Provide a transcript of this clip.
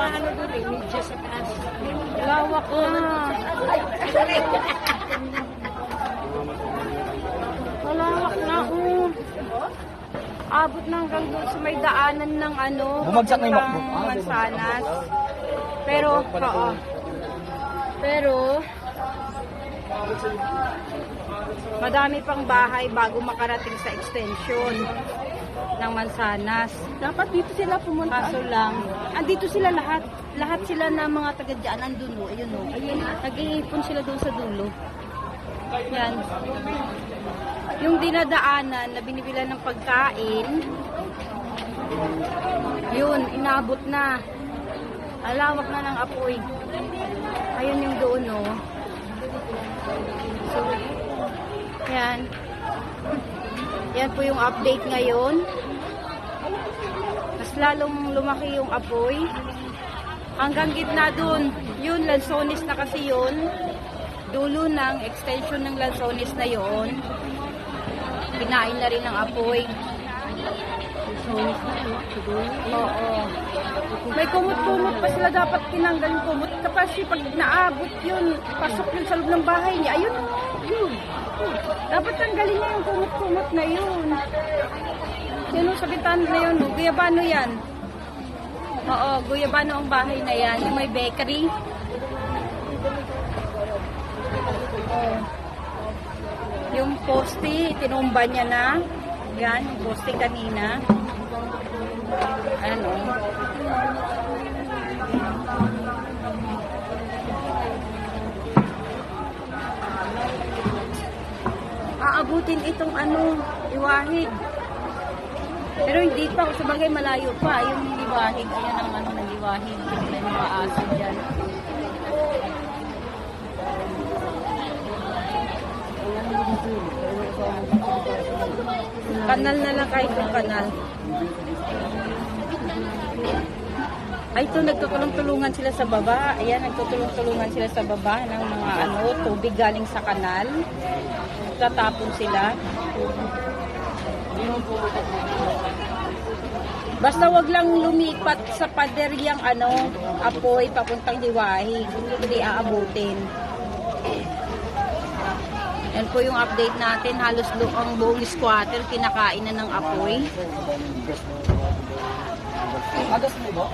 ano doon eh, medyo sa taas. Lawak na. Malawak na, oh. Abot na hanggang doon sa may daanan ng ano, Bumagsak na yung papuntang MacBook. Mansanas. Pero, oo. Pero, madami pang bahay bago makarating sa extension ng Mansanas. Dapat dito sila pumunta. Kaso lang, andito sila lahat. Lahat sila na mga taga dyan, andun o. Ayun o. Nag-iipon sila doon sa dulo. Yan. Yung dinadaanan na binibilan ng pagkain, yun, inabot na. Alawak na ng apoy. Ayun yung doon o. So, yan. Yan po yung update ngayon. Mas lalong lumaki yung apoy. Hanggang gitna dun. Yun, Lanzones na kasi yun. Dulo ng extension ng Lanzones na yun. Kinain na rin ng apoy. Oo. May kumot-kumot pa sila, dapat tinanggal yung kumot. Kasi pag naabot yun, pasok yun sa loob ng bahay niya. Ayun, yun. Dapat tanggalin niya yung kumot-kumot na yun. Yun sa bintana na yun, Guyabano yan. Oo, Guyabano ang bahay na yan. Yung may bakery. Yung poste, tinumba niya na. Yan, yung poste kanina. Ano? Aabutin itong ano, Iwahig. Pero hindi pa, sabagay malayo pa. Yung Iwahig, ayan ang ano ng Iwahig. May mga aso dyan. Kanal na lang kahit yung kanal. Ay, ito, nagtutulong-tulungan sila sa baba. Ayan, nagtutulong-tulungan sila sa baba ng mga ano, tubig galing sa kanal. Tatapon sila. Basta wag lang lumipat sa paderyang ano, apoy papuntang Hiwahi. Hindi aabutin. Yan po yung update natin. Halos ang buong squatter kinakain na ng apoy. Agas mo ba?